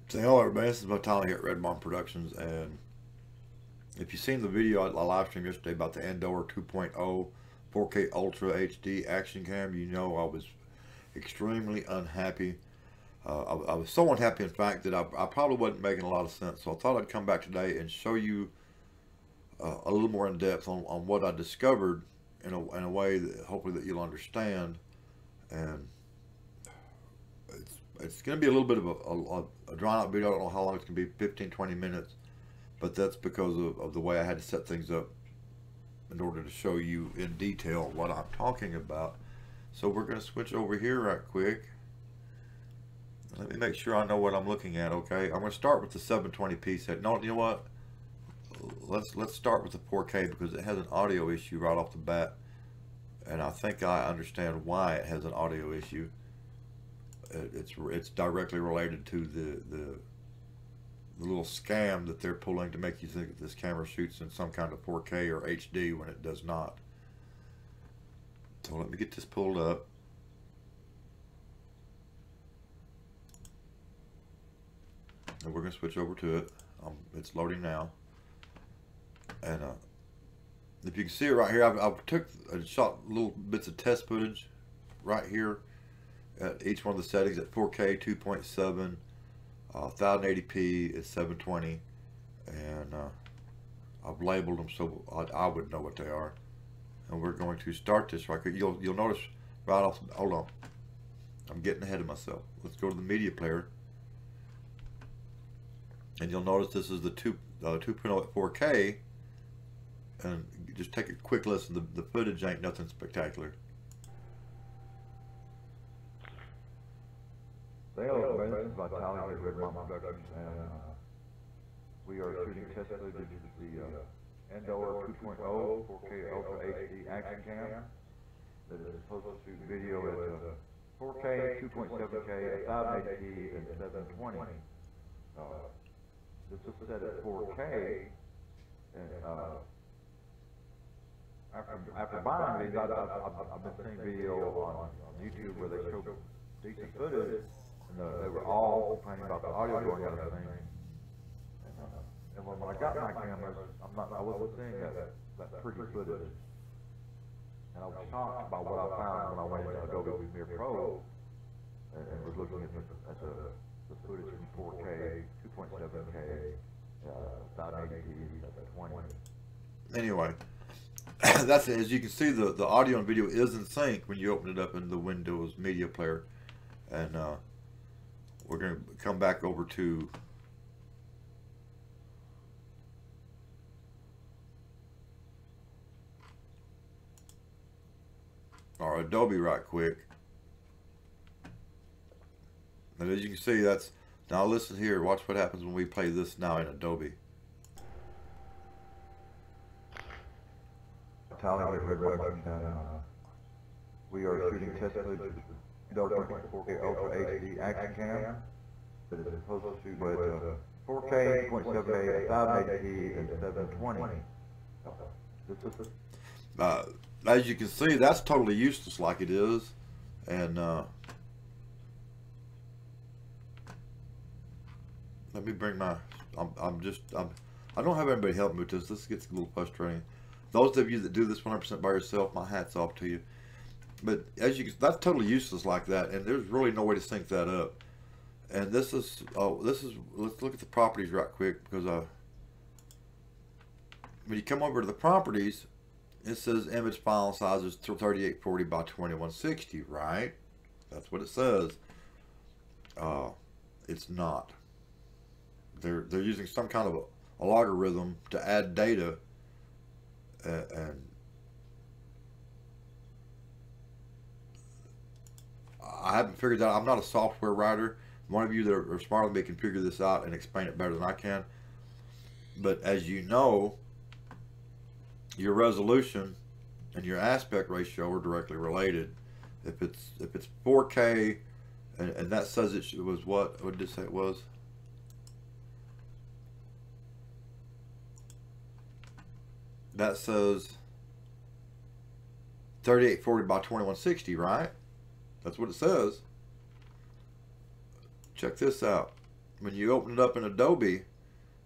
So hello everybody, this is Tyler here at Red Barn Productions, and if you've seen the video I live streamed yesterday about the Andoer 2.0 4K Ultra HD action cam, you know I was extremely unhappy. I was so unhappy, in fact, that I probably wasn't making a lot of sense. So I thought I'd come back today and show you a little more in depth on what I discovered in a way that hopefully that you'll understand. And it's going to be a little bit of a drawn out video. I don't know how long it's going to be, 15-20 minutes, but that's because of the way I had to set things up in order to show you in detail what I'm talking about. So we're going to switch over here right quick. Let me make sure I know what I'm looking at. Okay, I'm going to start with the 720p set. No, you know what? Let's start with the 4K because it has an audio issue right off the bat, and I think I understand why it has an audio issue. It's directly related to the little scam that they're pulling to make you think that this camera shoots in some kind of 4K or HD when it does not. So let me get this pulled up. And we're going to switch over to it. It's loading now. And if you can see it right here, I shot little bits of test footage right here at each one of the settings at 4K, 2.7, 1080p at 720, and I've labeled them so I would know what they are. And we're going to start this right here. You'll notice right off. Hold on, I'm getting ahead of myself. Let's go to the media player, and you'll notice this is the 2.0 at 4K. And just take a quick listen. The footage ain't nothing spectacular. Hello, this is Tyler here at Red Barn Productions, and we are shooting test footage of the Andoer 2.0 4K Ultra HD action cam that is supposed to shoot video at 4K, 2.7K, 1080p, and 720. This is set at 4K, and after buying these, I've been seeing video on YouTube where they show decent footage. They were all complaining about the audio going out of things. And when I got my cameras, I wasn't seeing that pretty footage. And I was shocked by what I found when I went into Adobe Premiere Pro and was looking at the footage in 4K, 2.7K, 1080p, 720. Anyway, that's it. As you can see, the audio and video is in sync when you open it up in the Windows Media Player. And we're going to come back over to our Adobe right quick. And as you can see, that's now listen here. Watch what happens when we play this now in Adobe. Tyler here at Red Barn Productions, we are shooting test footage of the 4K Ultra HD action cam that is supposed to shoot at 4K, 2.7K, 1080p, and 720. As you can see, that's totally useless like it is. And let me bring my I don't have anybody help me with this. This gets a little frustrating. Those of you that do this 100% by yourself, my hat's off to you. But as you can, that's totally useless like that, and there's really no way to sync that up. And this is let's look at the properties right quick, because when you come over to the properties, it says image file size is 3840 by 2160, right? That's what it says. It's not. They're using some kind of a logarithm to add data, and I haven't figured that out. I'm not a software writer. One of you that are smarter than me can figure this out and explain it better than I can. But as you know, your resolution and your aspect ratio are directly related. If it's 4K, and that says it was what did it say it was? That says 3840 by 2160, right? That's what it says. Check this out. when you open it up in Adobe,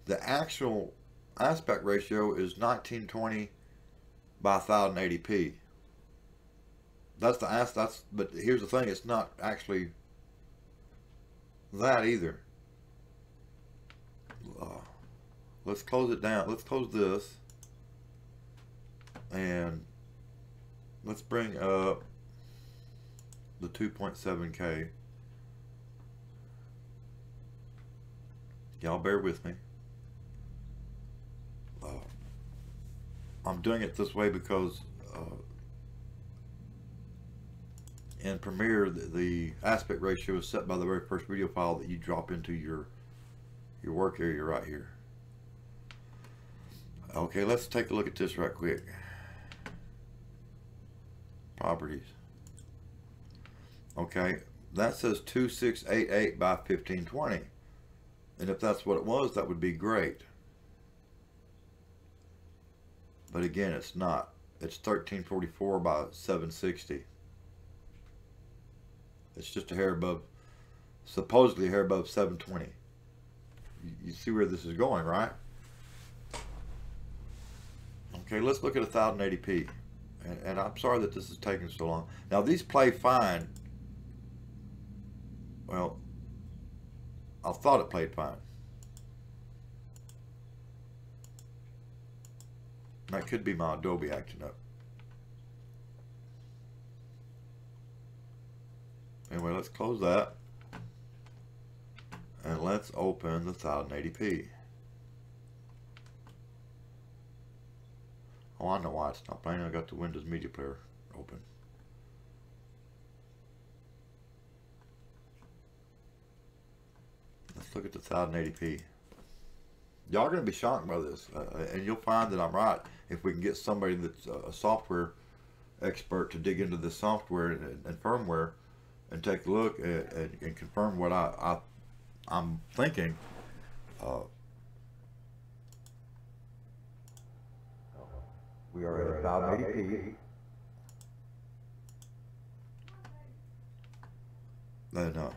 the actual aspect ratio is 1920 by 1080p. But here's the thing, it's not actually that either. Let's close it down. Let's close this. And let's bring up the 2.7K. Y'all bear with me. I'm doing it this way because in Premiere the aspect ratio is set by the very first video file that you drop into your work area right here. Okay, let's take a look at this right quick. Properties. Okay, that says 2688 by 1520. And if that's what it was, that would be great. But again, it's not. It's 1344 by 760. It's just a hair above, supposedly a hair above 720. You see where this is going, right? Okay, let's look at 1080p. And I'm sorry that this is taking so long. Now these play fine. Well, I thought it played fine. That could be my Adobe acting up. Anyway, let's close that. And let's open the 1080p. Oh, I know why it's not playing. I got the Windows Media Player open. Let's look at the 1080p. Y'all are going to be shocked by this, and you'll find that I'm right if we can get somebody that's a software expert to dig into this software and firmware and take a look and confirm what I'm thinking. We are at 1080p. Then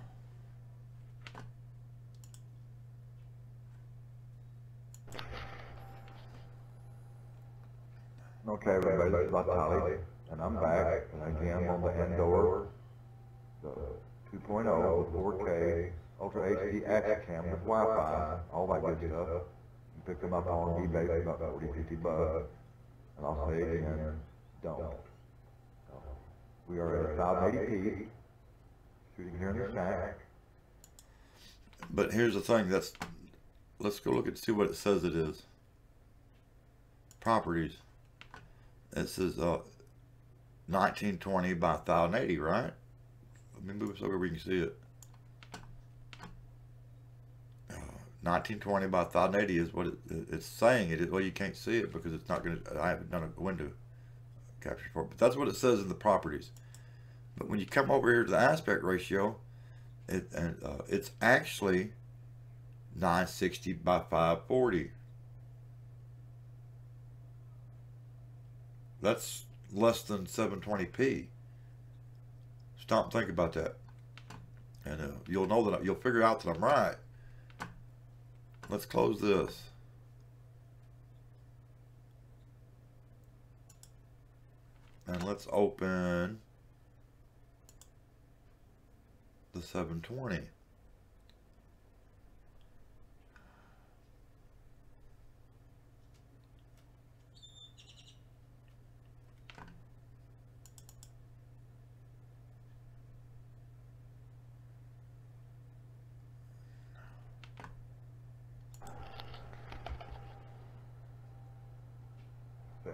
Okay, everybody, this is Vitali, and I'm back, and again I'm on the Andoer, the 2.0 with 4K, Ultra HD X cam with Wi-Fi, all that good stuff. You pick them up on eBay for about 40, 50 bucks, and I'll say again, don't. We are at 1080p, shooting here in the snack. but here's the thing. Let's go look and see what it says it is. Properties. It says 1920 by 1080, right? Let me move this over where you can see it. 1920 by 1080 is what it's saying. It is. Well, you can't see it because it's not going to. I haven't done a window capture for it, but that's what it says in the properties. But when you come over here to the aspect ratio, it's actually 960 by 540. That's less than 720p. Stop and think about that, and you'll know that you'll figure out that I'm right. Let's close this. And let's open the 720.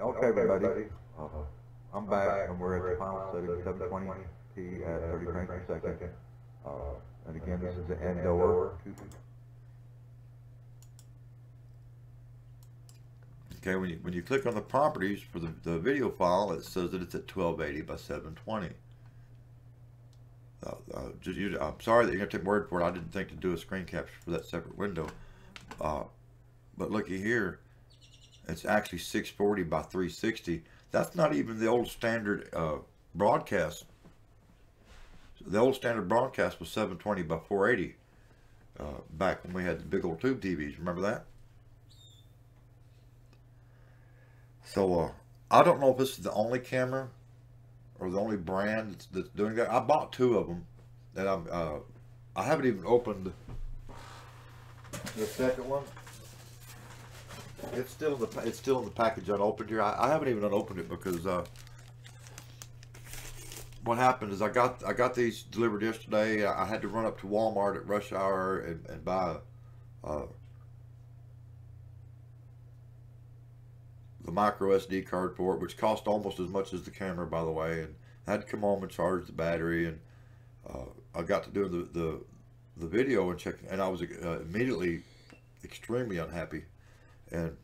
Okay, everybody, I'm back, and we're at the final setting, 720p at 30 frames per second. And again, this is the Andoer. Okay, when you click on the properties for the video file, it says that it's at 1280 by 720. I'm sorry that you're going to take my word for it. I didn't think to do a screen capture for that separate window. But looky here. It's actually 640 by 360. That's not even the old standard broadcast. The old standard broadcast was 720 by 480. back when we had the big old tube TVs. Remember that? So I don't know if this is the only camera or the only brand that's doing that. I bought 2 of them, and I haven't even opened the second one. It's still in the package unopened here. I haven't even unopened it because what happened is I got these delivered yesterday. I had to run up to Walmart at rush hour and buy the micro SD card for it, which cost almost as much as the camera, by the way. And I had to come home and charge the battery, and I got to doing the video and checking, and I was immediately extremely unhappy. And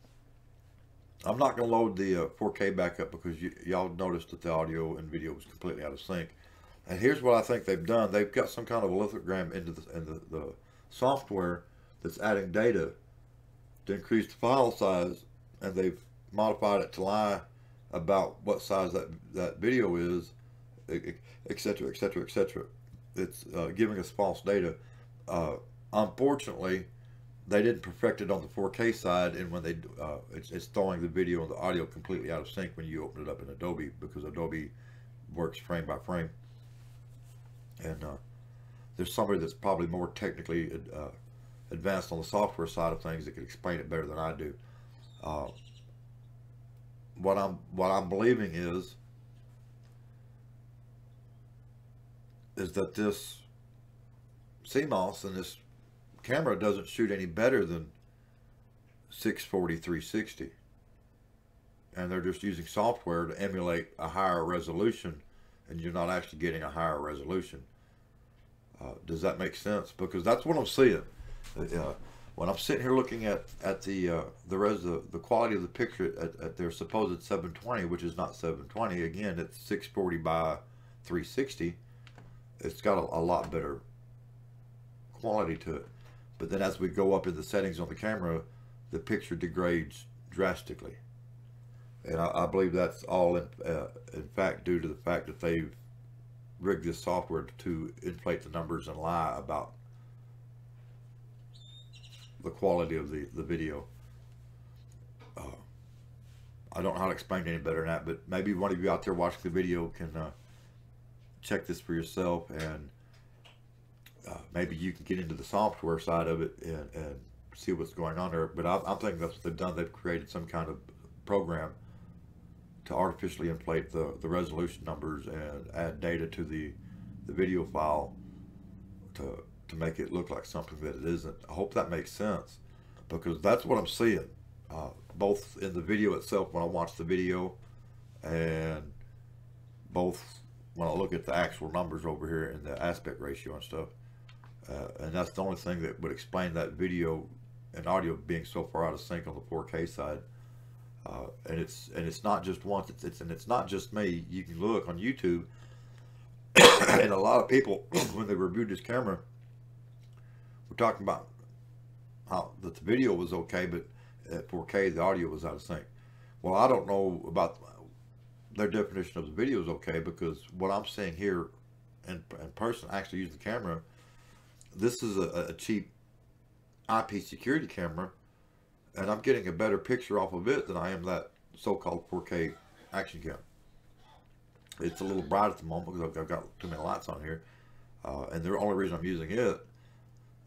I'm not going to load the 4K back up because y'all noticed that the audio and video was completely out of sync. And here's what I think they've done. They've got some kind of a lithogram into the software that's adding data to increase the file size, and they've modified it to lie about what size that video is, etc., etc., etc. It's giving us false data. Unfortunately, they didn't perfect it on the 4K side, and when they it's throwing the video and the audio completely out of sync when you open it up in Adobe, because Adobe works frame by frame. And there's somebody that's probably more technically advanced on the software side of things that could explain it better than I do. What I'm believing is that this CMOS and this camera doesn't shoot any better than 640 360, and they're just using software to emulate a higher resolution, and you're not actually getting a higher resolution. Does that make sense? Because that's what I'm seeing. When I'm sitting here looking at the quality of the picture at their supposed 720, which is not 720, again it's 640 by 360. It's got a lot better quality to it. But then as we go up in the settings on the camera, the picture degrades drastically. And I believe that's all in fact due to the fact that they've rigged this software to inflate the numbers and lie about the quality of the video. I don't know how to explain it any better than that, but maybe one of you out there watching the video can check this for yourself, and maybe you can get into the software side of it and see what's going on there. But I'm thinking that's what they've done. They've created some kind of program to artificially inflate the resolution numbers and add data to the video file to make it look like something that it isn't. I hope that makes sense, because that's what I'm seeing, both in the video itself when I watch the video, and both when I look at the actual numbers over here in the aspect ratio and stuff. And that's the only thing that would explain that video and audio being so far out of sync on the 4K side. And it's not just once. It's not just me. You can look on YouTube, and a lot of people when they reviewed this camera were talking about how that the video was okay, but at 4K the audio was out of sync. Well, I don't know about their definition of the video is okay, because what I'm seeing here in person, actually use the camera. This is a cheap IP security camera, and I'm getting a better picture off of it than I am that so-called 4K action cam. It's a little bright at the moment because I've got too many lights on here, and the only reason I'm using it,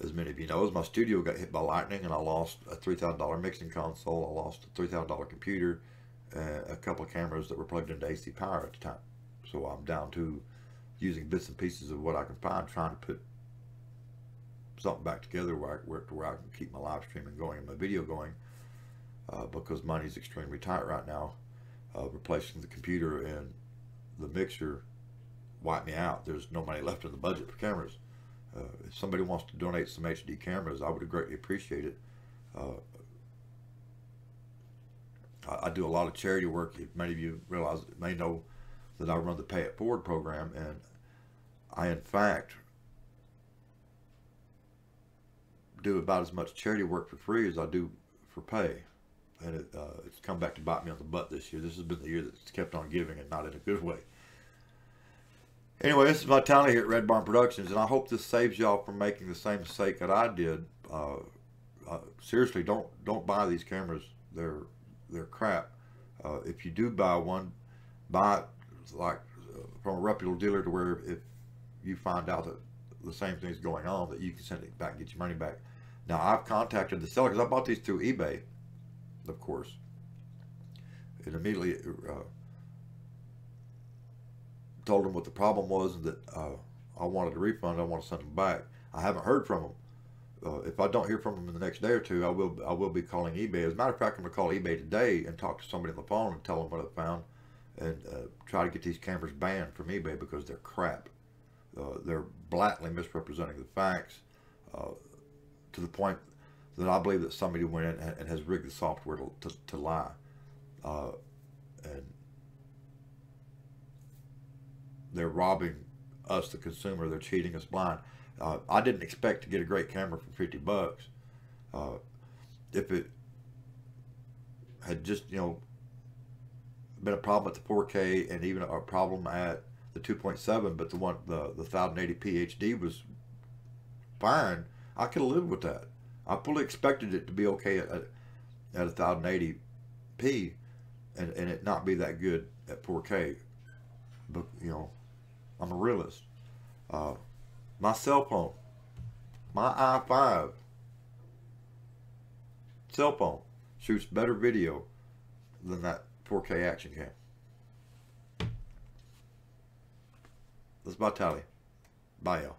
as many of you know, is my studio got hit by lightning, and I lost a $3,000 mixing console, I lost a $3,000 computer, and a couple of cameras that were plugged into AC power at the time. So I'm down to using bits and pieces of what I can find, trying to put something back together where I can keep my live streaming going and my video going, because money's extremely tight right now. Replacing the computer and the mixer wiped me out. There's no money left in the budget for cameras. If somebody wants to donate some HD cameras, I would greatly appreciate it. I do a lot of charity work. Many of you may know that I run the Pay It Forward program, and I in fact do about as much charity work for free as I do for pay, and it's come back to bite me on the butt this year. This has been the year that's kept on giving, and not in a good way. Anyway, this is my tally here at Red Barn Productions, and I hope this saves y'all from making the same mistake that I did. Seriously, don't buy these cameras. They're crap. If you do buy one, buy it like from a reputable dealer, to where if you find out that the same thing's going on, that you can send it back and get your money back. Now, I've contacted the seller because I bought these through eBay, of course. And immediately told them what the problem was, and that I wanted a refund. I want to send them back. I haven't heard from them. If I don't hear from them in the next day or two, I will be calling eBay. As a matter of fact, I'm going to call eBay today and talk to somebody on the phone and tell them what I found, and try to get these cameras banned from eBay because they're crap. They're blatantly misrepresenting the facts to the point that I believe that somebody went in and has rigged the software to lie. And they're robbing us, the consumer. They're cheating us blind. I didn't expect to get a great camera for $50. If it had just, been a problem at the 4K and even a problem at the 2.7, but the 1080p HD was fine, I could have lived with that. I fully expected it to be okay at 1080p and it not be that good at 4K. But I'm a realist. My cell phone, my i5 cell phone, shoots better video than that 4K action cam. That's my tally. Bye, y'all.